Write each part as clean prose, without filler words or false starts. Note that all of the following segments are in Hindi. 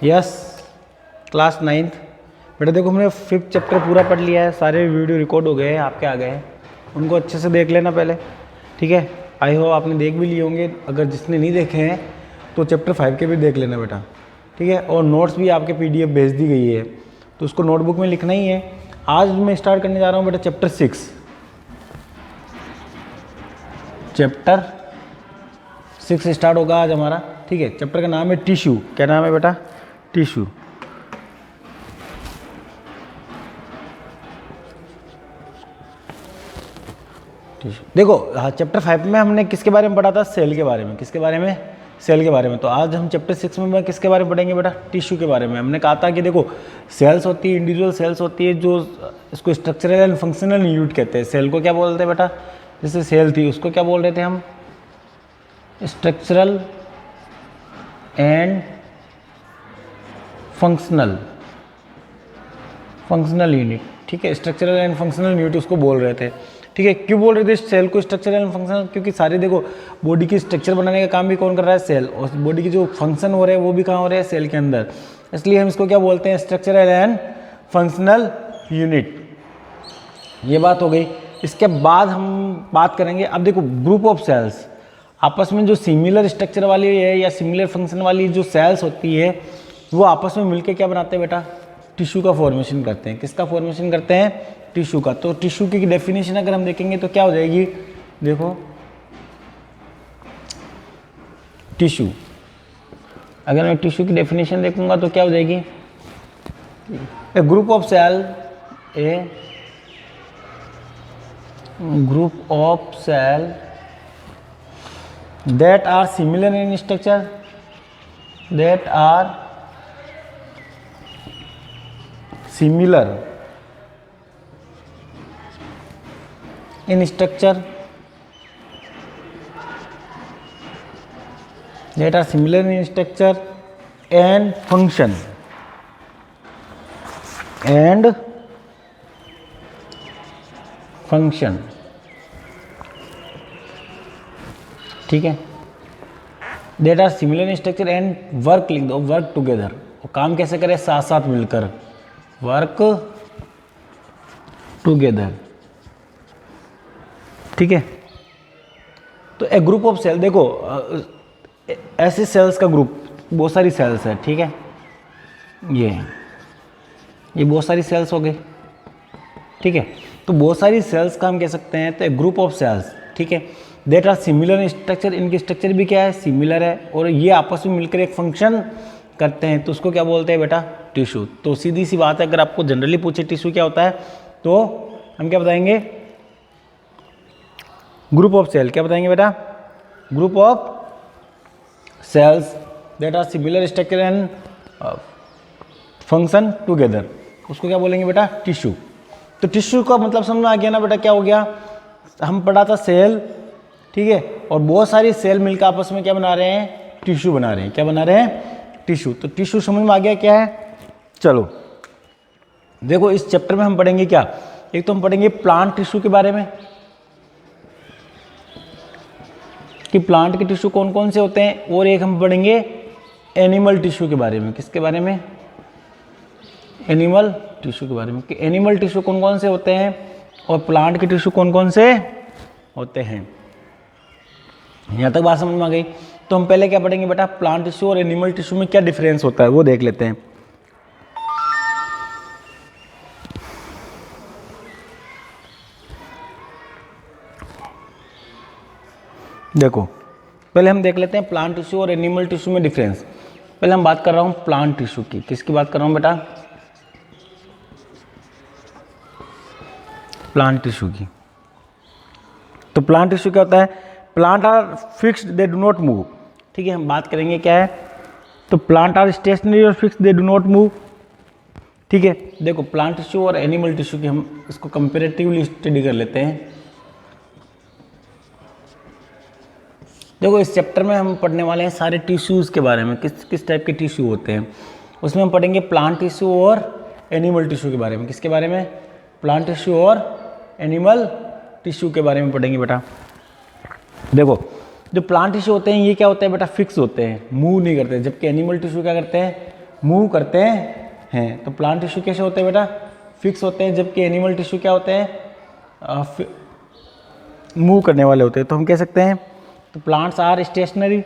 Yes class 9th। बेटा देखो हमने 5th चैप्टर पूरा पढ़ लिया है, सारे वीडियो रिकॉर्ड हो गए हैं, आपके आ गए हैं, उनको अच्छे से देख लेना पहले, ठीक है। आई होप आपने देख भी लिए होंगे, अगर जिसने नहीं देखे हैं तो चैप्टर 5 के भी देख लेना बेटा, ठीक है। और नोट्स भी आपके PDF भेज दी गई है, तो उसको नोटबुक में लिखना ही है। आज मैं स्टार्ट करने जा रहा हूँ बेटा चैप्टर 6। चैप्टर 6 स्टार्ट होगा आज हमारा, ठीक है। चैप्टर का नाम है टिश्यू। क्या नाम है बेटा? टिश्यू। देखो हाँ, चैप्टर 5 में हमने किसके बारे में पढ़ा था? सेल के बारे में। किसके बारे में? सेल के बारे में। तो आज हम चैप्टर 6 में किसके बारे में पढ़ेंगे बेटा? टिश्यू के बारे में। हमने कहा था कि देखो सेल्स होती है, इंडिविजुअल सेल्स होती है, जो इसको स्ट्रक्चरल एंड फंक्शनल यूनिट कहते हैं। सेल को क्या बोलते हैं बेटा? जैसे सेल थी उसको क्या बोल रहे थे हम? स्ट्रक्चरल एंड फंक्शनल यूनिट, ठीक है। स्ट्रक्चरल एंड फंक्शनल यूनिट उसको बोल रहे थे, ठीक है। क्यों बोल रहे थे सेल को स्ट्रक्चरल एंड फंक्शनल? क्योंकि सारे देखो बॉडी की स्ट्रक्चर बनाने का काम भी कौन कर रहा है? सेल। और बॉडी की जो फंक्शन हो रहे हैं वो भी कहाँ हो रहे हैं? सेल के अंदर। इसलिए हम इसको क्या बोलते हैं? Structural and functional unit. ये बात हो गई। इसके बाद हम बात करेंगे, अब देखो ग्रुप ऑफ सेल्स, आपस में जो सिमिलर स्ट्रक्चर वाली है या सिमिलर फंक्शन वाली जो सेल्स होती है वो आपस में मिलकर क्या बनाते हैं बेटा? टिश्यू का फॉर्मेशन करते हैं। किसका फॉर्मेशन करते हैं? टिश्यू का। तो टिश्यू की डेफिनेशन अगर हम देखेंगे तो क्या हो जाएगी? देखो टिश्यू, अगर मैं टिश्यू की डेफिनेशन देखूंगा तो क्या हो जाएगी? A group of cell, a group of cell that are similar in structure, that are similar in structure, that are similar in structure and function, ठीक है। That are similar in structure and work लिख दो, वर्क टुगेदर। वो काम कैसे करें? साथ साथ मिलकर, वर्क टुगेदर, ठीक है। तो ए ग्रुप ऑफ सेल, देखो ऐसे सेल्स का ग्रुप, बहुत सारी सेल्स है, ठीक है। ये बहुत सारी सेल्स हो गई, ठीक है। तो बहुत सारी सेल्स का हम कह सकते हैं तो ए ग्रुप ऑफ सेल्स, ठीक है। That are similar in structure, इनकी स्ट्रक्चर भी क्या है? सिमिलर है, और ये आपस में मिलकर एक फंक्शन करते हैं, तो उसको क्या बोलते हैं बेटा? टिश्यू। तो सीधी सी बात है, अगर आपको जनरली पूछे टिश्यू क्या होता है तो हम क्या बताएंगे? Group of cell. क्या बताएंगे बेटा? Group of cells that are similar structure and function together, उसको क्या बोलेंगे बेटा? टिश्यू। तो टिश्यू का मतलब समझ में आ गया ना बेटा? क्या हो गया? हम पढ़ा था सेल, ठीक है, और बहुत सारी सेल मिलकर आपस में क्या बना रहे हैं? टिश्यू बना रहे हैं। क्या बना रहे हैं? टिश्यू। तो टिश्यू समझ में आ गया क्या है? चलो देखो इस चैप्टर में हम पढ़ेंगे क्या? एक तो हम पढ़ेंगे प्लांट टिश्यू के बारे में, कि प्लांट के टिश्यू कौन कौन से होते हैं, और एक हम पढ़ेंगे एनिमल टिश्यू के बारे में। किसके बारे में? एनिमल टिश्यू के बारे में, कि एनिमल टिश्यू कौन कौन से होते हैं और प्लांट के टिश्यू कौन कौन से होते हैं। यहाँ तक बात समझ में आ गई। तो हम पहले क्या पढ़ेंगे बेटा? प्लांट टिश्यू और एनिमल टिश्यू में क्या डिफरेंस होता है वो देख लेते हैं। देखो पहले हम देख लेते हैं प्लांट टिश्यू और एनिमल टिश्यू में डिफरेंस। पहले हम बात कर रहा हूँ प्लांट टिश्यू की। किसकी बात कर रहा हूँ बेटा? प्लांट टिश्यू की। तो प्लांट टिश्यू क्या होता है? Plant are fixed, they do not move, ठीक है। हम बात करेंगे क्या है? तो प्लांट आर स्टेशनरी और fixed, they do not move, ठीक है। देखो प्लांट टिश्यू और एनिमल टिश्यू की हम इसको कंपेरेटिवली स्टडी कर लेते हैं। देखो इस चैप्टर में हम पढ़ने वाले हैं सारे टिश्यूज़ के बारे में, किस किस टाइप के टिश्यू होते हैं। उसमें हम पढ़ेंगे प्लांट टिश्यू और एनिमल टिश्यू के बारे में। किसके बारे में? प्लांट टिश्यू और एनिमल टिश्यू के बारे में पढ़ेंगे बेटा। देखो जो प्लांट टिश्यू होते हैं ये क्या होते हैं बेटा? फिक्स होते हैं, मूव नहीं करते, जबकि एनिमल टिश्यू क्या करते हैं? मूव करते हैं। तो प्लांट टिश्यू कैसे होते हैं बेटा, फिक्स होते हैं, जबकि एनिमल टिश्यू क्या होते हैं, मूव करने वाले होते हैं। तो हम कह सकते हैं तो plants are stationary,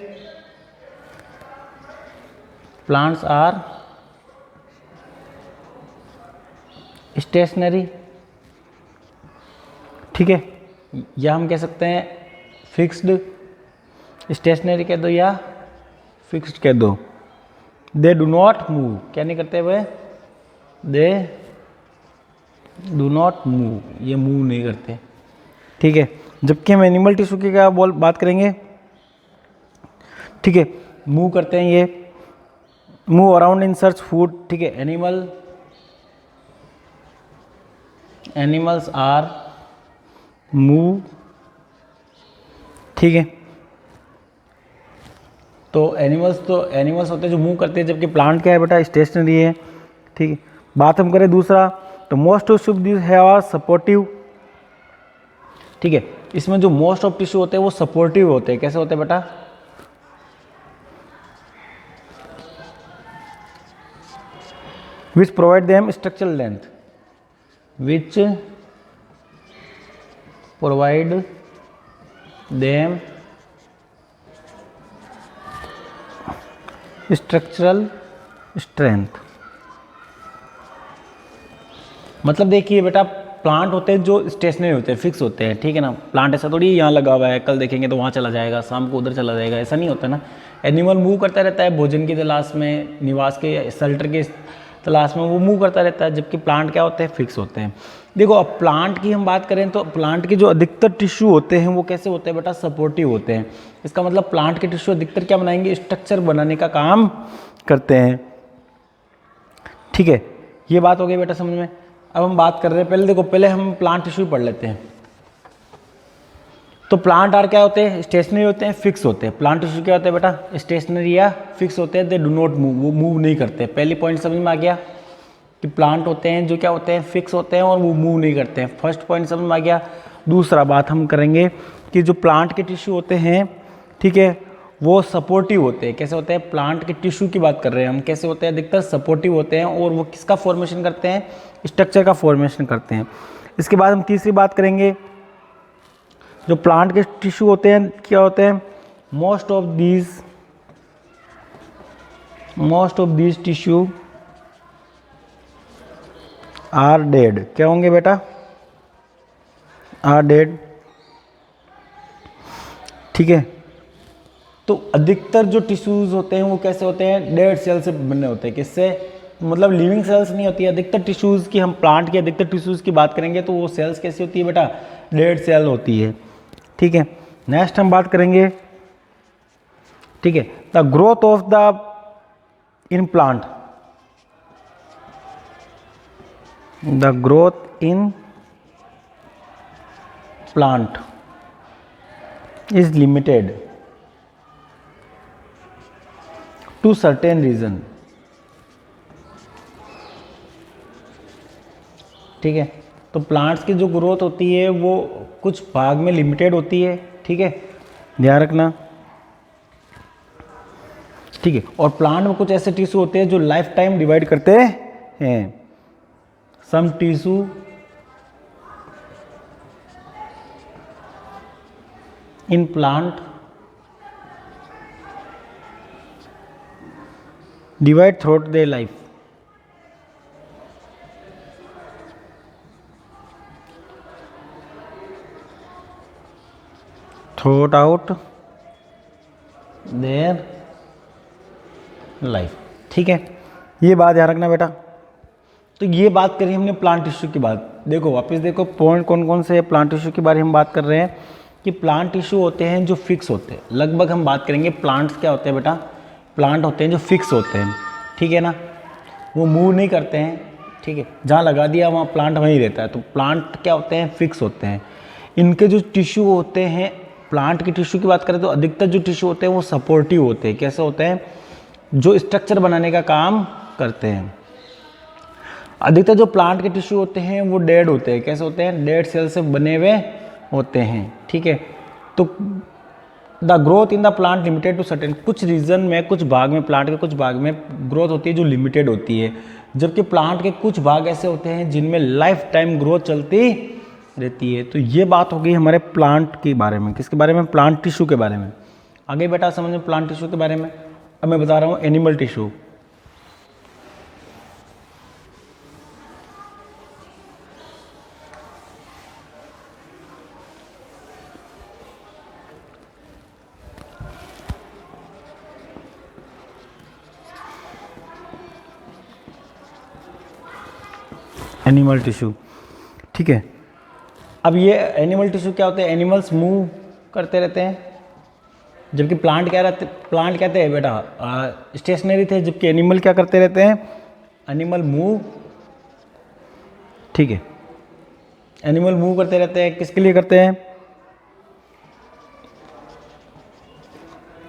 plants are stationary, ठीक है, या हम कह सकते हैं फिक्स्ड, स्टेशनरी कह दो या फिक्स्ड कह दो। दे डू नॉट मूव, क्या नहीं करते हुए, दे डू नॉट मूव, ये मूव नहीं करते, ठीक है। जबकि हम एनिमल टिश्यू की क्या बात करेंगे, ठीक है, मूव करते हैं, ये move around in search food, ठीक है। एनिमल्स आर मूव, ठीक है। तो एनिमल्स होते हैं जो मूव करते हैं, जबकि प्लांट क्या है बेटा, स्टेशनरी है, ठीक है। बात हम करें दूसरा, तो most of this have are supportive, ठीक है। इसमें जो मोस्ट ऑफ टिश्यू होते हैं वो सपोर्टिव होते हैं, कैसे होते हैं बेटा, which provide them structural length, which provide them structural strength. मतलब देखिए बेटा, प्लांट होते हैं जो स्टेशनरी होते हैं, फिक्स होते हैं, ठीक है ना। प्लांट ऐसा थोड़ी यहाँ लगा हुआ है, कल देखेंगे तो वहाँ चला जाएगा, शाम को उधर चला जाएगा, ऐसा नहीं होता ना। एनिमल मूव करता रहता है, भोजन की तलाश में, निवास के, शेल्टर के तलाश में वो मूव करता रहता है, जबकि प्लांट क्या होते हैं, फिक्स होते हैं। देखो अब प्लांट की हम बात करें तो प्लांट के जो अधिकतर टिश्यू होते हैं वो कैसे होते हैं बेटा, सपोर्टिव होते हैं। इसका मतलब प्लांट के टिश्यू अधिकतर क्या बनाएंगे, स्ट्रक्चर बनाने का काम करते हैं, ठीक है। ये बात हो गई बेटा समझ में। अब हम बात कर रहे हैं, पहले देखो, पहले हम प्लांट टिश्यू पढ़ लेते हैं। तो प्लांट आर क्या होते हैं, स्टेशनरी होते हैं, फिक्स होते हैं। प्लांट टिश्यू क्या होते हैं बेटा, स्टेशनरी या फिक्स होते हैं, दे डू नॉट मूव, वो मूव नहीं करते। पहली पॉइंट समझ में आ गया कि प्लांट होते हैं जो क्या होते हैं, फिक्स होते हैं और वो मूव नहीं करते हैं, फर्स्ट पॉइंट समझ में आ गया। दूसरा बात हम करेंगे कि जो प्लांट के टिश्यू होते हैं, ठीक है, वो सपोर्टिव होते हैं। कैसे होते हैं, प्लांट के टिश्यू की बात कर रहे हैं हम, कैसे होते हैं, अधिकतर सपोर्टिव होते हैं और वो किसका फॉर्मेशन करते हैं, स्ट्रक्चर का फॉर्मेशन करते हैं। इसके बाद हम तीसरी बात करेंगे, जो प्लांट के टिश्यू होते हैं क्या होते हैं, most of these tissue are dead. क्या होंगे बेटा, आर डेड, ठीक है। तो अधिकतर जो टिश्यूज होते हैं वो कैसे होते हैं, डेड सेल से बने होते हैं। किससे, मतलब लिविंग सेल्स नहीं होती है अधिकतर टिश्यूज की। हम प्लांट के अधिकतर टिश्यूज की बात करेंगे तो वो सेल्स कैसी होती है बेटा, डेड सेल होती है, ठीक है। नेक्स्ट हम बात करेंगे, ठीक है, the growth of the in plant, the growth in plant is limited to certain region, ठीक है। तो प्लांट्स की जो ग्रोथ होती है वो कुछ भाग में लिमिटेड होती है, ठीक है, ध्यान रखना, ठीक है। और प्लांट में कुछ ऐसे टिश्यू होते हैं जो लाइफ टाइम डिवाइड करते हैं। Some tissue in plant divide through their life, throughout their life, ठीक है। ये बात ध्यान रखना बेटा। तो ये बात करी हमने प्लांट टिश्यू की बात। देखो वापस देखो पॉइंट कौन कौन से प्लांट टिश्यू के बारे में हम बात कर रहे हैं कि प्लांट टिश्यू होते हैं जो फिक्स होते हैं। लगभग हम बात करेंगे प्लांट्स क्या होते हैं बेटा, प्लांट होते हैं जो फिक्स होते हैं, ठीक है ना, वो मूव नहीं करते हैं, ठीक है, जहाँ लगा दिया वहाँ प्लांट वहीं रहता है। तो प्लांट क्या होते हैं, फिक्स होते हैं। इनके जो टिश्यू होते हैं, प्लांट की टिश्यू की बात करें तो अधिकतर जो टिश्यू होते हैं वो सपोर्टिव होते हैं। कैसे होते हैं, जो स्ट्रक्चर बनाने का काम करते हैं। अधिकतर जो प्लांट के टिश्यू होते हैं वो डेड होते हैं। कैसे होते हैं, डेड सेल से बने हुए होते हैं, ठीक है। तो the growth in the plant limited to certain, कुछ रीजन में, कुछ भाग में, प्लांट के कुछ भाग में ग्रोथ होती है जो लिमिटेड होती है, जबकि प्लांट के कुछ भाग ऐसे होते हैं जिनमें लाइफ टाइम ग्रोथ चलती रहती है। तो ये बात हो गई हमारे प्लांट के बारे में। किसके बारे में? प्लांट टिश्यू के बारे में। आगे बेटा समझ में प्लांट टिश्यू के बारे में। अब मैं बता रहा हूँ एनिमल टिश्यू। एनिमल टिश्यू, ठीक है। अब ये एनिमल टिश्यू क्या होते हैं? एनिमल्स मूव करते रहते हैं, जबकि प्लांट क्या रहते, प्लांट कहते हैं बेटा स्टेशनरी थे, जबकि एनिमल क्या करते रहते हैं? एनिमल मूव, ठीक है। एनिमल मूव करते रहते हैं, किसके लिए करते हैं?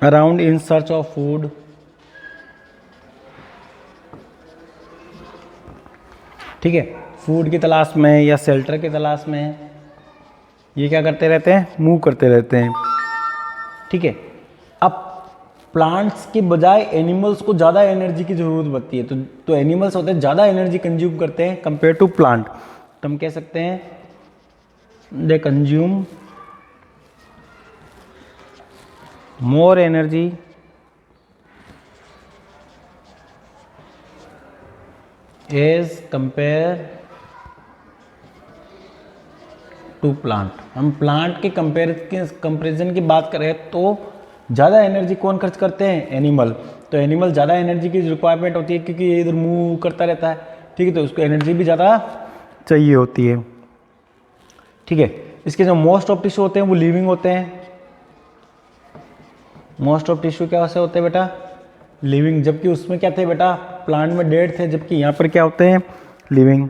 Around in search of food, ठीक है, फूड की तलाश में या शेल्टर की तलाश में ये क्या करते रहते हैं? मूव करते रहते हैं, ठीक है। अब प्लांट्स की बजाय एनिमल्स को ज़्यादा एनर्जी की ज़रूरत पड़ती है, तो एनिमल्स होते हैं ज़्यादा एनर्जी कंज्यूम करते हैं कंपेयर टू प्लांट। तो हम कह सकते हैं they consume more energy as compared to plant. हम प्लांट के कंपेरिजन की बात करें तो ज़्यादा एनर्जी कौन खर्च करते हैं? एनिमल। तो एनिमल ज़्यादा एनर्जी की रिक्वायरमेंट होती है क्योंकि ये इधर मूव करता रहता है, ठीक है, तो उसको एनर्जी भी ज़्यादा चाहिए होती है, ठीक है। इसके जो मोस्ट ऑफ टिश्यू होते हैं वो लिविंग होते हैं। मोस्ट ऑफ टिश्यू क्या से होते हैं बेटा? लिविंग, जबकि उसमें क्या थे बेटा? प्लांट में डेड थे, जबकि यहाँ पर क्या होते हैं? लिविंग।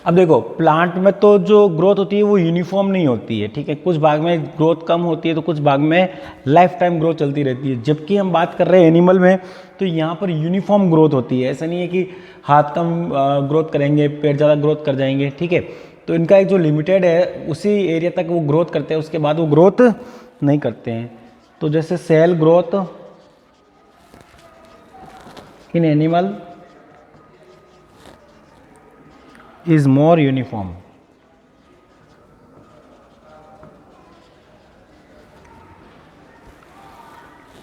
अब देखो प्लांट में तो जो ग्रोथ होती है वो यूनिफॉर्म नहीं होती है, ठीक है, कुछ भाग में ग्रोथ कम होती है तो कुछ भाग में लाइफ टाइम ग्रोथ चलती रहती है। जबकि हम बात कर रहे हैं एनिमल में, तो यहाँ पर यूनिफॉर्म ग्रोथ होती है। ऐसा नहीं है कि हाथ कम ग्रोथ करेंगे, पेड़ ज़्यादा ग्रोथ कर जाएंगे, ठीक है। तो इनका एक जो लिमिटेड है उसी एरिया तक वो ग्रोथ करते हैं, उसके बाद वो ग्रोथ नहीं करते हैं। तो जैसे cell growth in animal is more uniform,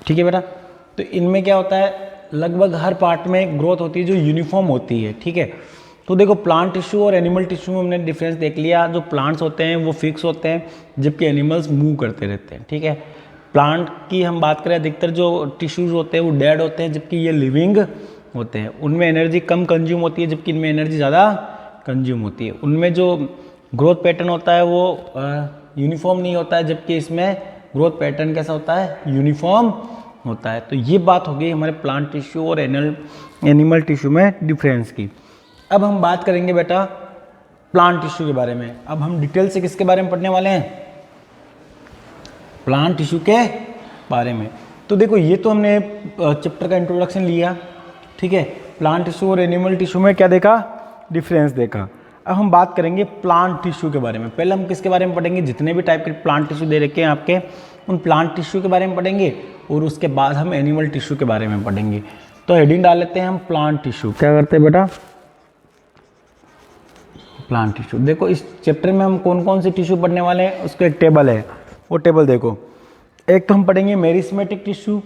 ठीक है बेटा। तो इनमें क्या होता है? लगभग हर पार्ट में ग्रोथ होती है जो यूनिफॉर्म होती है, ठीक है। तो देखो प्लांट टिश्यू और एनिमल टिश्यू में हमने डिफरेंस देख लिया। जो प्लांट्स होते हैं वो फिक्स होते हैं, जबकि एनिमल्स मूव करते रहते हैं, ठीक है। प्लांट की हम बात करें, अधिकतर जो टिश्यूज होते हैं वो डेड होते हैं, जबकि ये लिविंग होते हैं। उनमें एनर्जी कम कंज्यूम होती है, जबकि इनमें एनर्जी ज़्यादा कंज्यूम होती है। उनमें जो ग्रोथ पैटर्न होता है वो यूनिफॉर्म नहीं होता है, जबकि इसमें ग्रोथ पैटर्न कैसा होता है? यूनिफॉर्म होता है। तो ये बात हो गई हमारे प्लांट टिश्यू और एनिमल टिश्यू में डिफरेंस की। अब हम बात करेंगे बेटा प्लांट टिश्यू के बारे में। अब हम डिटेल से किसके बारे में पढ़ने वाले हैं? प्लांट टिश्यू के बारे में। तो देखो ये तो हमने चैप्टर का इंट्रोडक्शन लिया, ठीक है। प्लांट टिश्यू और एनिमल टिश्यू में क्या देखा? डिफरेंस देखा। अब हम बात करेंगे प्लांट टिश्यू के बारे में। पहले हम किसके बारे में पढ़ेंगे? जितने भी टाइप के प्लांट टिश्यू दे रखे हैं आपके, उन प्लांट टिश्यू के बारे में पढ़ेंगे, और उसके बाद हम एनिमल टिश्यू के बारे में पढ़ेंगे। तो हेडिंग डाल लेते हैं हम प्लांट टिश्यू। क्या करते हैं बेटा? Plant tissue. देखो इस चैप्टर में हम कौन कौन से टिश्यू पढ़ने वाले हैं, उसका एक टेबल है, वो टेबल देखो। एक तो हम पढ़ेंगे मेरिस्मेटिक टिश्यू,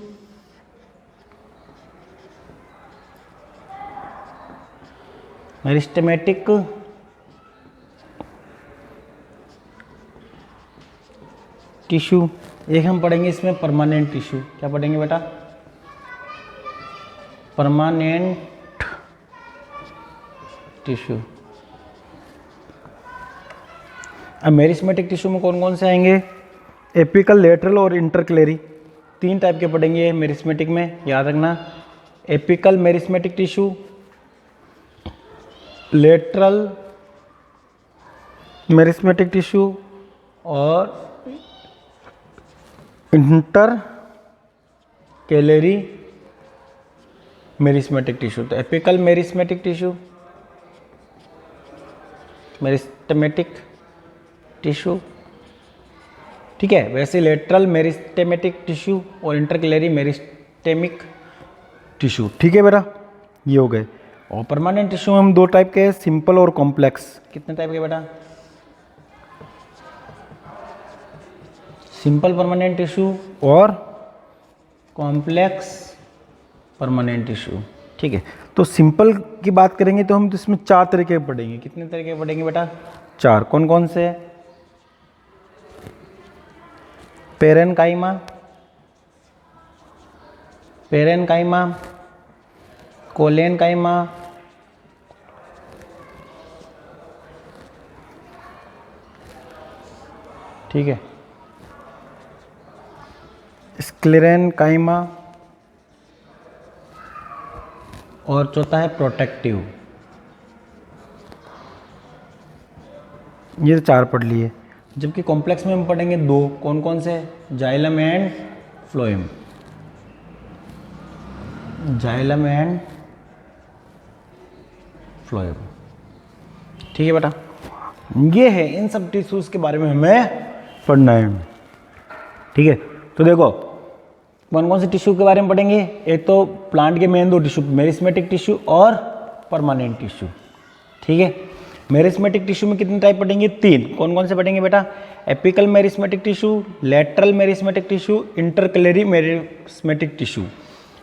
मेरिस्टेमेटिक टिश्यू। एक हम पढ़ेंगे इसमें परमानेंट टिश्यू। क्या पढ़ेंगे बेटा? Permanent tissue. अब मेरिस्मेटिक टिश्यू में कौन कौन से आएंगे? एपिकल, लेटरल और इंटरक्लेरी। तीन टाइप के पढ़ेंगे मेरिस्मेटिक में, याद रखना। Apical meristematic tissue, lateral meristematic tissue और इंटर कैलरी मेरिस्मेटिक टिश्यू। तो apical meristematic tissue, meristematic tissue ठीक है। वैसे लेटरल मेरिस्टेमेटिक टिश्यू और इंटरक्लेरी मेरिस्टेमिक टिश्यू, ठीक है बेटा, ये हो गए। और परमानेंट टिश्यू हम दो टाइप के हैं, सिंपल और कॉम्प्लेक्स। कितने टाइप के बेटा? सिंपल परमानेंट टिश्यू और कॉम्प्लेक्स परमानेंट टिश्यू, ठीक है। तो सिंपल की बात करेंगे तो हम तो इसमें 4 तरीके पढ़ेंगे। कितने तरीके पढ़ेंगे बेटा? 4। कौन कौन से? पेरेनकाइमा, पेरेनकाइमा, कोलेनकाइमा, ठीक है, स्क्लेरेनकाइमा, और चौथा है प्रोटेक्टिव। ये 4 पढ़ लिए। जबकि कॉम्प्लेक्स में हम पढ़ेंगे 2। कौन कौन से? Xylem and phloem, xylem and phloem, ठीक है बेटा। ये है, इन सब टिश्यूज के बारे में हमें पढ़ना है, ठीक है। तो देखो कौन कौन से टिश्यू के बारे में पढ़ेंगे। एक तो प्लांट के मेन 2 टिश्यू, मेरिस्मेटिक टिश्यू और परमानेंट टिश्यू, ठीक है। मेरिस्मेटिक टिश्यू में कितने टाइप पढ़ेंगे? 3। कौन कौन से पढ़ेंगे बेटा? Apical meristematic tissue, lateral meristematic tissue, intercalary meristematic tissue.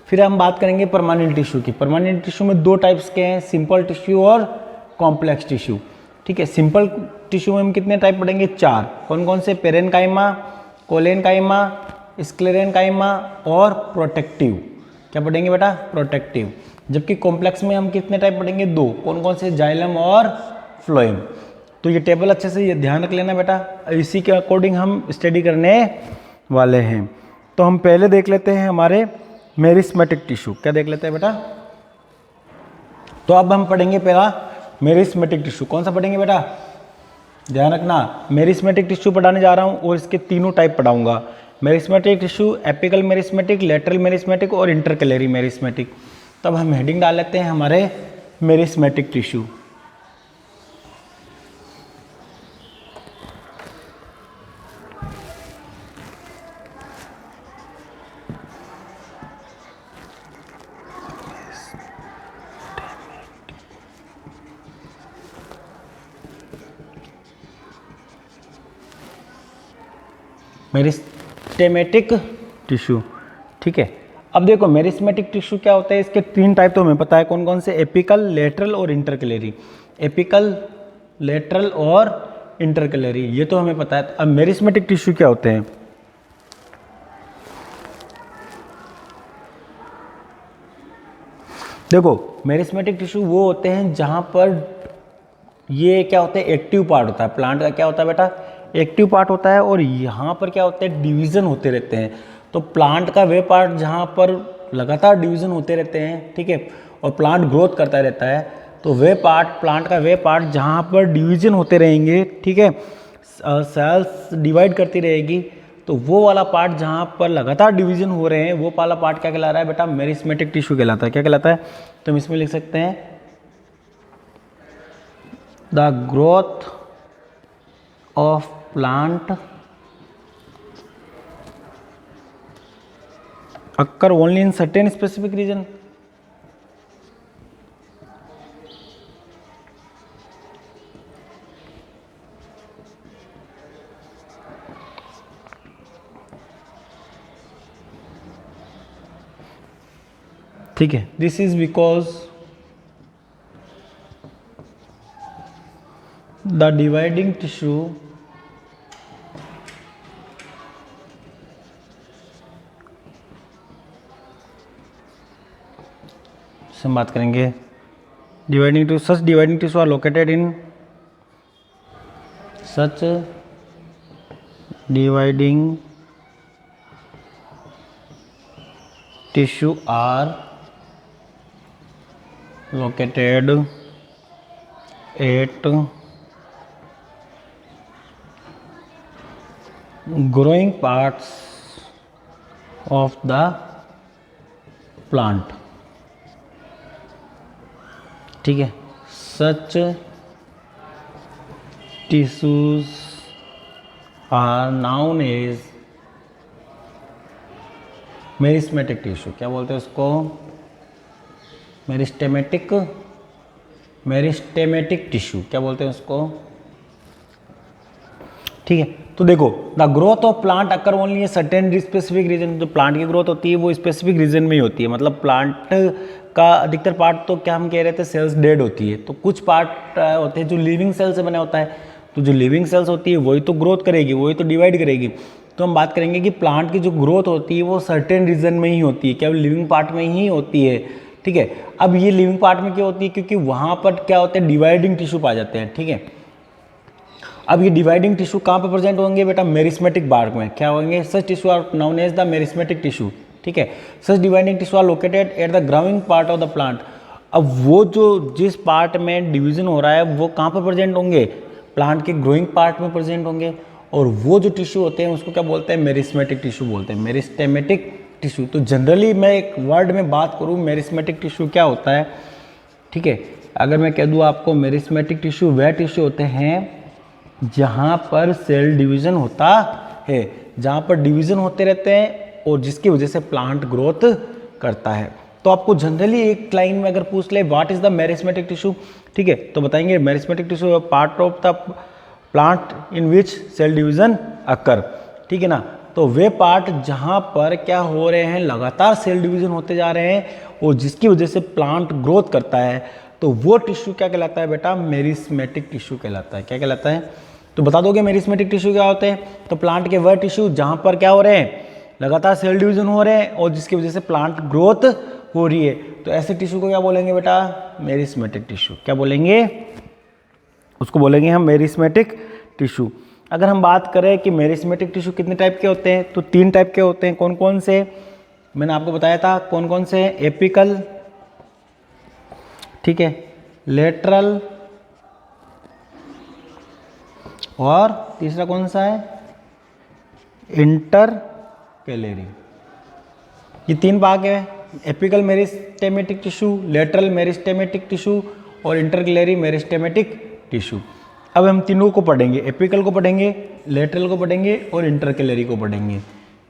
फिर हम बात करेंगे परमानेंट टिश्यू की। परमानेंट टिश्यू में 2 टाइप्स के हैं, सिंपल टिश्यू और कॉम्प्लेक्स टिश्यू, ठीक है। सिंपल टिश्यू में हम कितने टाइप पढ़ेंगे? 4। कौन कौन से? पेरेनकाइमा, कोलेनकाइमा, स्क्लेरेनकाइमा और प्रोटेक्टिव। क्या पढ़ेंगे बेटा? प्रोटेक्टिव। जबकि कॉम्प्लेक्स में हम कितने टाइप पढ़ेंगे? 2। कौन कौन से? जाइलम और फ्लोएम। तो ये टेबल अच्छे से ये ध्यान रख लेना बेटा, इसी के अकॉर्डिंग हम स्टडी करने वाले हैं। तो हम पहले देख लेते हैं हमारे मेरिस्मेटिक टिश्यू। क्या देख लेते हैं बेटा? तो अब हम पढ़ेंगे पहला मेरिस्मेटिक टिश्यू। कौन सा पढ़ेंगे बेटा? ध्यान रखना, मेरिस्मेटिक टिश्यू पढ़ाने जा रहा हूँ और इसके तीनों टाइप पढ़ाऊंगा। Meristematic tissue, apical meristematic, lateral meristematic और इंटरक्लेरी मेरिस्मेटिक। तब हम हेडिंग डाल लेते हैं हमारे मेरिस्मेटिक टिश्यू। मेरिस्टेमेटिक टिश्यू, ठीक है। अब देखो मेरिस्मेटिक टिश्यू क्या होता है, इसके 3 टाइप तो हमें पता है। कौन कौन से? एपिकल, लेटरल और इंटरक्लेरी। एपिकल, लेटरल और इंटरक्लेरी, ये तो हमें पता है। अब मेरिस्मेटिक टिश्यू क्या होते हैं? देखो मेरिस्मेटिक टिश्यू वो होते हैं जहां पर ये क्या होता है, एक्टिव पार्ट होता है। प्लांट का क्या होता है बेटा? एक्टिव पार्ट होता है। और यहाँ पर क्या होता है? डिवीज़न होते रहते हैं। तो प्लांट का वे पार्ट जहाँ पर लगातार डिवीज़न होते रहते हैं, ठीक है, और प्लांट ग्रोथ करता रहता है, तो वे पार्ट, प्लांट का वे पार्ट जहाँ पर डिवीज़न होते रहेंगे, ठीक है, सेल्स डिवाइड करती रहेगी, तो वो वाला पार्ट जहाँ पर लगातार डिवीज़न हो रहे हैं, वो वाला पार्ट क्या कहला रहा है बेटा? मेरिस्मेटिक टिश्यू कहलाता है। क्या कहलाता है? तो हम इसमें लिख सकते हैं the growth of plant occur only in certain specific region। ठीक है, this is because the dividing tissue से हम बात करेंगे dividing tissue, such dividing tissue are located in such dividing tissue are located at growing parts of the plant। ठीक है, such tissues are known as meristematic tissue. क्या बोलते हैं उसको? Meristematic tissue. क्या बोलते हैं उसको? ठीक है, तो देखो the growth of plant occur only a certain specific region. जो प्लांट की ग्रोथ होती है वो स्पेसिफिक रीजन में ही होती है। मतलब प्लांट का अधिकतर पार्ट तो क्या हम कह रहे थे, सेल्स डेड होती है, तो कुछ पार्ट होते हैं जो लिविंग सेल से बने होता है। तो जो लिविंग सेल्स होती है वही तो ग्रोथ करेगी, वही तो डिवाइड करेगी। तो हम बात करेंगे कि प्लांट की जो ग्रोथ होती है वो सर्टेन रीजन में ही होती है, केवल लिविंग पार्ट में ही होती है। ठीक है, अब ये लिविंग पार्ट में क्या होती है, क्योंकि वहाँ पर क्या होता है, डिवाइडिंग टिश्यू पाए जाते हैं। ठीक है, अब ये डिवाइडिंग टिश्यू कहाँ पर प्रेजेंट होंगे बेटा? मेरिस्मेटिक बार्क में। क्या होंगे? Such tissue are known as the meristematic tissue. ठीक है, such dividing tissue are located at the growing part of the plant. अब वो जो जिस पार्ट में डिवीजन हो रहा है वो कहाँ पर प्रेजेंट होंगे? प्लांट के ग्रोइंग पार्ट में प्रेजेंट होंगे। और वो जो टिश्यू होते हैं उसको क्या बोलते हैं? मेरिस्मेटिक टिश्यू बोलते हैं, मेरिस्टेमेटिक टिश्यू। तो जनरली मैं एक वर्ड में बात करूँ, मेरिस्मेटिक टिश्यू क्या होता है? ठीक है, अगर मैं कह दूँ आपको, मेरिस्मेटिक टिश्यू वह टिश्यू होते हैं जहाँ पर सेल डिवीज़न होता है, जहाँ पर डिवीज़न होते रहते हैं और जिसकी वजह से प्लांट ग्रोथ करता है। तो आपको जनरली एक लाइन में अगर पूछ ले what is the meristematic tissue, ठीक है, तो बताएंगे meristematic tissue part of the plant in which cell division occur. ठीक है ना, तो वे पार्ट जहाँ पर क्या हो रहे हैं, लगातार सेल डिवीज़न होते जा रहे हैं और जिसकी वजह से प्लांट ग्रोथ करता है, तो वो टिश्यू क्या कहलाता है बेटा? मेरिस्मेटिक टिश्यू कहलाता है। क्या कहलाता है? तो बता दोगे मेरिस्मेटिक टिश्यू क्या होते हैं? तो प्लांट के वह टिश्यू जहाँ पर क्या हो रहे हैं, लगातार सेल डिवीजन हो रहे हैं और जिसकी वजह से प्लांट ग्रोथ हो रही है, तो ऐसे टिश्यू को क्या बोलेंगे बेटा? Meristematic tissue. क्या बोलेंगे? उसको बोलेंगे हम मेरिस्मेटिक टिश्यू। अगर हम बात करें कि मेरिस्मेटिक टिश्यू कितने टाइप के होते हैं, तो 3 टाइप के होते हैं। कौन कौन से? मैंने आपको बताया था कौन कौन से? एपिकल, ठीक है, लेटरल, और तीसरा कौन सा है? इंटरकैलेरी। ये 3 भाग है, apical meristematic tissue, lateral meristematic tissue और इंटरकैलेरी मेरिस्टेमेटिक टिश्यू। अब हम तीनों को पढ़ेंगे, एपिकल को पढ़ेंगे, लेटरल को पढ़ेंगे और इंटरकैलेरी को पढ़ेंगे।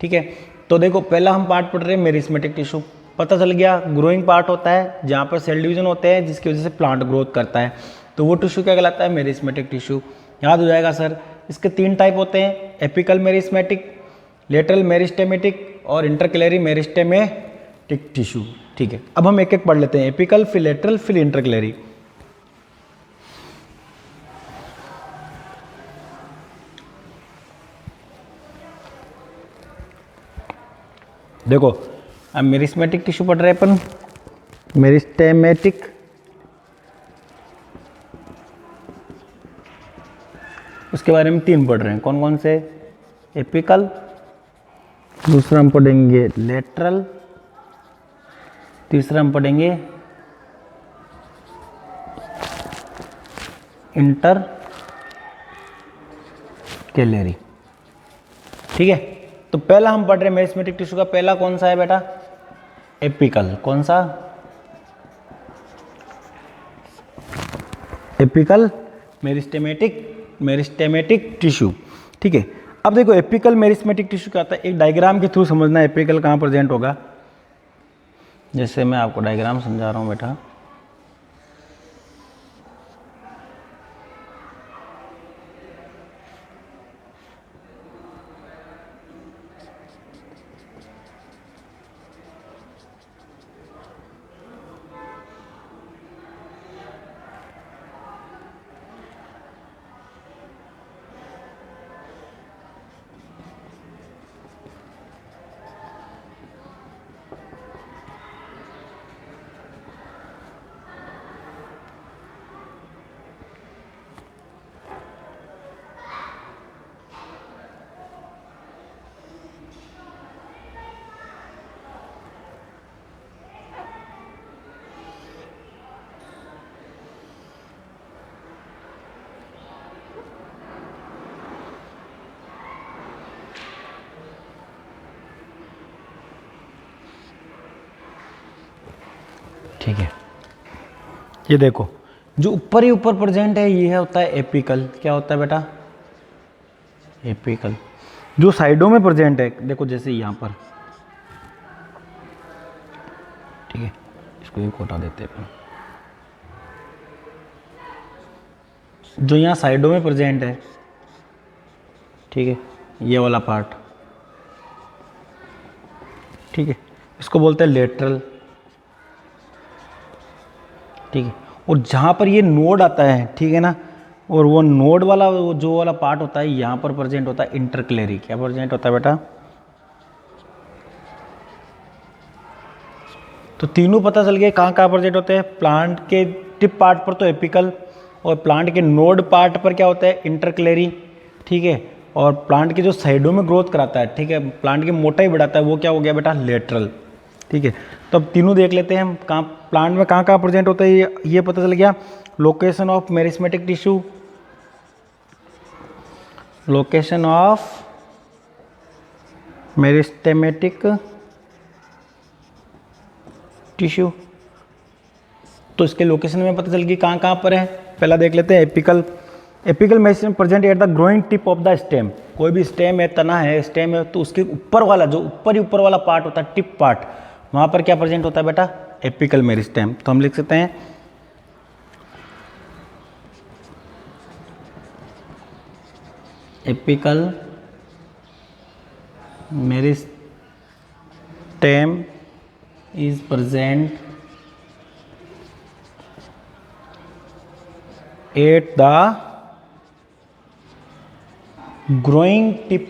ठीक है, तो देखो पहला हम पार्ट पढ़ रहे हैं मेरिस्मेटिक टिश्यू। पता चल गया, ग्रोइंग पार्ट होता है जहाँ पर सेल डिवीजन होते हैं जिसकी वजह से प्लांट ग्रोथ करता है, तो वो टिश्यू क्या कहलाता है? Meristematic tissue. याद हो जाएगा सर। इसके 3 टाइप होते हैं, एपिकल मेरिस्मेटिक, लेटरल मेरिस्टेमेटिक और इंटरकैलेरी मेरिस्टेमेटिक टिश्यू। ठीक है, अब हम एक एक पढ़ लेते हैं, एपिकल, फिर लेटरल, फिर इंटरकैलेरी। देखो अब मेरिस्मेटिक टिश्यू पढ़ रहे हैं अपन, मेरिस्टेमेटिक, उसके बारे में 3 पढ़ रहे हैं। कौन कौन से? एपिकल, दूसरा हम पढ़ेंगे लेटरल, तीसरा हम पढ़ेंगे इंटरकैलेरी। ठीक है, तो पहला हम पढ़ रहे हैं मेरिस्मेटिक टिश्यू का, पहला कौन सा है बेटा? एपिकल। कौन सा? Apical meristematic tissue. ठीक है, अब देखो एपिकल मेरिस्मेटिक टिश्यू क्या होता है, एक डायग्राम के थ्रू समझना एपिकल कहाँ प्रेजेंट होगा। जैसे मैं आपको डायग्राम समझा रहा हूँ बेटा, ठीक है, ये देखो जो ऊपर ही ऊपर प्रेजेंट है ये होता है एपिकल। क्या होता है बेटा? एपिकल जो साइडों में प्रेजेंट है, देखो जैसे यहाँ पर, ठीक है, इसको एक हटा देते हैं। जो यहाँ साइडों में प्रेजेंट है, ठीक है, ये वाला पार्ट, ठीक है, इसको बोलते हैं लेटरल, ठीक है। और जहाँ पर ये नोड आता है, ठीक है ना, और वो नोड वाला जो वाला पार्ट होता है यहाँ पर प्रेजेंट होता है इंटरक्लेरी। क्या प्रेजेंट होता है बेटा? तो तीनों पता चल गए कहाँ कहाँ प्रेजेंट होते हैं। प्लांट के टिप पार्ट पर तो एपिकल, और प्लांट के नोड पार्ट पर क्या होता है? इंटरक्लेरी, ठीक है। और प्लांट के जो साइडों में ग्रोथ कराता है, ठीक है, प्लांट की मोटाई बढ़ाता है, वो क्या हो गया बेटा? लेटरल, ठीक है। तो अब तीनों देख लेते हैं हम, कहाँ प्लांट में कहाँ कहाँ प्रेजेंट होता है ये पता चल गया। Location of meristematic tissue, location of meristematic tissue, तो इसके लोकेशन में पता चल गई कहाँ कहाँ पर है। पहला देख लेते हैं apical. Apical meristem present at the growing tip of the stem. कोई भी स्टेम है, तना है, स्टेम है, तो उसके ऊपर वाला जो ऊपर वाला पार्ट होता है, टिप पार्ट, वहाँ पर क्या प्रेजेंट होता है बेटा? Apical meristem. तो हम लिख सकते हैं apical meristem is present at the growing tip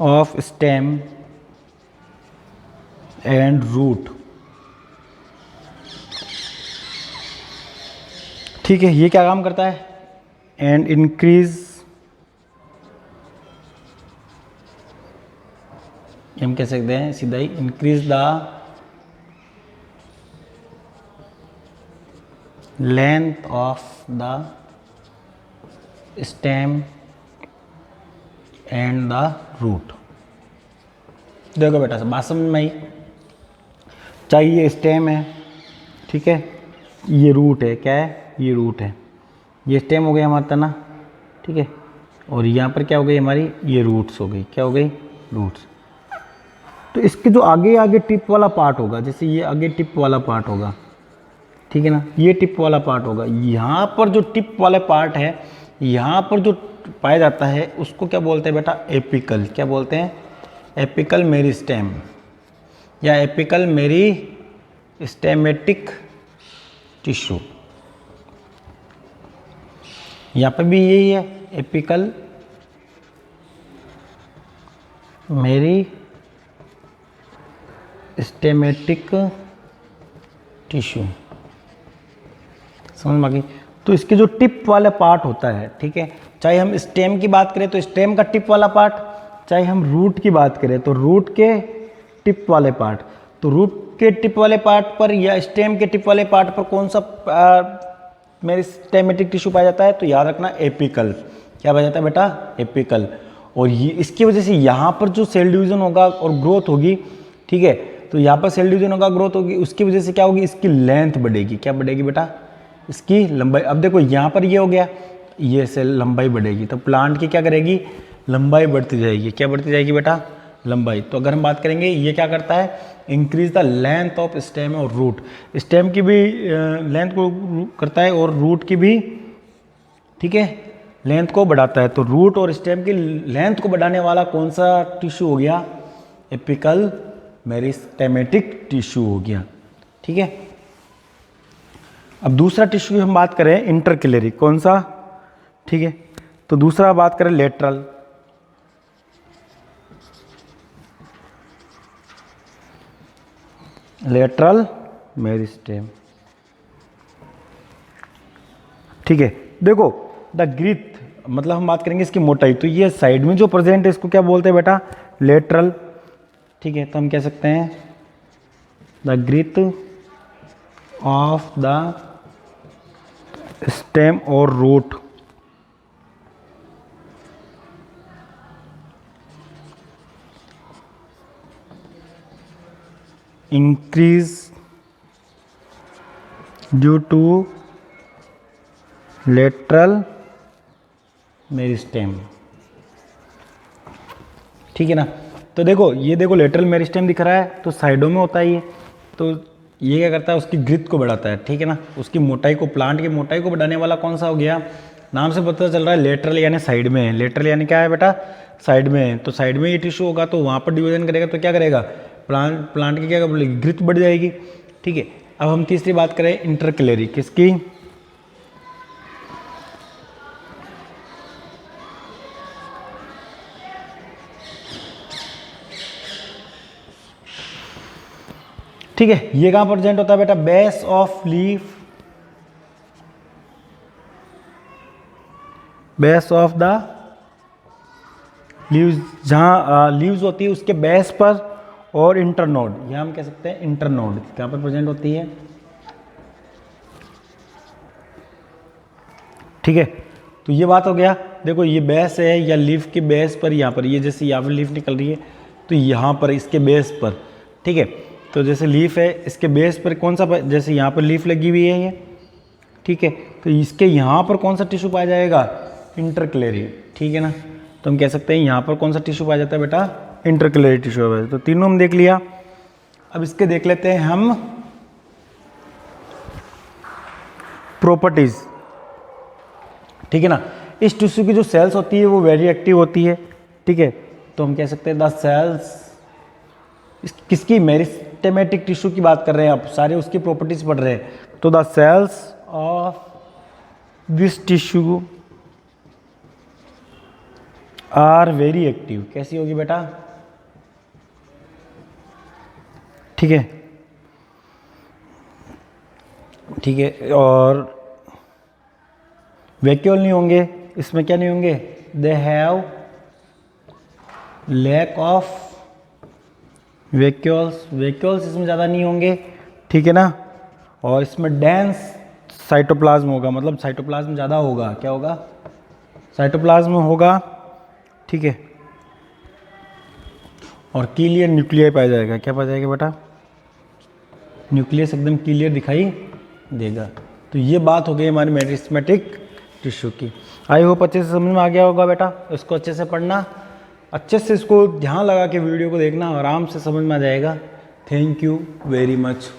of stem and root, ठीक है। ये क्या काम करता है? एंड इंक्रीज, हम कह सकते हैं सीधा ही, increase the length of the stem and the root. देखो बेटा, बात समझ में आई? चाहे ये स्टेम है, ठीक है, ये रूट है, क्या है? ये रूट है, ये स्टेम हो गया हमारा तना, ठीक है, और यहाँ पर क्या हो गई हमारी? ये रूट्स हो गई। क्या हो गई? रूट्स। तो इसके जो आगे आगे टिप वाला पार्ट होगा, जैसे ये आगे टिप वाला पार्ट होगा, ठीक है ना, ये टिप वाला पार्ट होगा, यहाँ पर जो टिप वाला पार्ट है, यहाँ पर जो पाया जाता है, उसको क्या बोलते हैं बेटा? एपिकल। क्या बोलते हैं? एपिकल मेरिस्टेम या एपिकल मेरिस्टेमेटिक टिश्यू। यहाँ पर भी यही है, एपिकल मेरिस्टेमेटिक टिश्यू। समझ में आ गई? तो इसके जो टिप वाला पार्ट होता है, ठीक है, चाहे हम स्टेम की बात करें तो स्टेम का टिप वाला पार्ट, चाहे हम रूट की बात करें तो रूट के टिप वाले पार्ट, तो रूट के टिप वाले पार्ट पर या स्टेम के टिप वाले पार्ट पर कौन सा मेरिस्टेमेटिक टिश्यू पाया जाता है? तो याद रखना, एपिकल। क्या पाया जाता है बेटा? एपिकल। और ये इसकी वजह से यहाँ पर जो सेल डिवीजन होगा और ग्रोथ होगी, ठीक है, तो यहाँ पर सेल डिवीजन होगा, ग्रोथ होगी, उसकी वजह से क्या होगी? इसकी लेंथ बढ़ेगी। क्या बढ़ेगी बेटा? इसकी लंबाई। अब देखो यहाँ पर ये हो गया, ये सेल लंबाई बढ़ेगी, तो प्लांट की क्या करेगी? लंबाई बढ़ती जाएगी। क्या बढ़ती जाएगी बेटा? लंबाई। तो अगर हम बात करेंगे, ये क्या करता है? Increase the length of stem और रूट। स्टेम की भी लेंथ को करता है और रूट की भी, ठीक है, लेंथ को बढ़ाता है। तो रूट और स्टेम की लेंथ को बढ़ाने वाला कौन सा टिश्यू हो गया? एपिकल मेरिस्टेमेटिक टिश्यू हो गया, ठीक है। अब दूसरा टिश्यू हम बात करें इंटरक्लेरी, कौन सा? ठीक है, तो दूसरा बात करें लेटरल। लेटरल मेरिस्टेम, ठीक है। देखो द ग्रिथ, मतलब हम बात करेंगे इसकी मोटाई, तो ये साइड में जो प्रेजेंट है इसको क्या बोलते हैं बेटा? लेटरल, ठीक है। तो हम कह सकते हैं the growth of the stem और root increase due to lateral meristem, ठीक है ना। तो देखो ये देखो लेटरल मेरिस्टेम दिख रहा है, तो साइडों में होता है ये। तो ये क्या करता है, उसकी ग्रिथ को बढ़ाता है, ठीक है ना, उसकी मोटाई को, प्लांट की मोटाई को बढ़ाने वाला कौन सा हो गया, नाम से पता चल रहा है लेटरल यानी साइड में है। लेटरल यानी क्या है बेटा, साइड में है। तो साइड में ये टिश्यू होगा तो वहाँ पर डिवीजन करेगा तो क्या करेगा, प्लांट की क्या बोलेगी, ग्रिथ बढ़ जाएगी, ठीक है। अब हम तीसरी बात करें इंटरक्लेरी, किसकी, ठीक है। ये कहां प्रेजेंट होता है बेटा, base of leaf, base of the leaves, जहां लीव्स होती है उसके बेस पर, और इंटरनोड, ये हम कह सकते हैं इंटरनोड कहां पर प्रेजेंट होती है, ठीक है। तो ये बात हो गया। देखो ये बेस है या लीफ के बेस पर, यहाँ पर ये जैसे यहाँ पर लीफ निकल रही है तो यहाँ पर इसके बेस पर, ठीक है। तो जैसे लीफ है इसके बेस पर कौन सा, जैसे यहाँ पर लीफ लगी हुई है ये, ठीक है, तो इसके यहाँ पर कौन सा टिश्यू पाया जाएगा, इंटरक्लेरी, ठीक है ना। तो हम कह सकते हैं यहाँ पर कौन सा टिश्यू पाया जाता है बेटा, इंटरक्लेरी टिश्यू है। तो तीनों हम देख लिया। अब इसके देख लेते हैं हम प्रॉपर्टीज, ठीक है ना। इस टिश्यू की जो सेल्स होती है वो वेरी एक्टिव होती है, ठीक है। तो हम कह सकते हैं द सेल्स, किसकी, मेरिस्टेमेटिक टिश्यू की बात कर रहे हैं आप, सारे उसकी प्रॉपर्टीज पढ़ रहे हैं। तो the cells of this tissue are very active, कैसी होगी बेटा, ठीक है, ठीक है। और वैक्यूल नहीं होंगे इसमें, क्या नहीं होंगे, they have lack of vacuoles, vacuoles इसमें ज़्यादा नहीं होंगे, ठीक है ना। और इसमें डेंस साइटोप्लाज्म होगा, मतलब साइटोप्लाज्म ज़्यादा होगा, क्या होगा, साइटोप्लाज्म होगा, ठीक है। और क्लियर न्यूक्लियर पाया जाएगा, क्या पाया जाएगा बेटा, न्यूक्लियस एकदम क्लियर दिखाई देगा। तो ये बात हो गई हमारी मेरिस्टेमेटिक टिश्यू की। आई होप अच्छे से समझ में आ गया होगा बेटा। इसको अच्छे से पढ़ना, अच्छे से इसको ध्यान लगा के वीडियो को देखना, आराम से समझ में आ जाएगा। Thank you very much.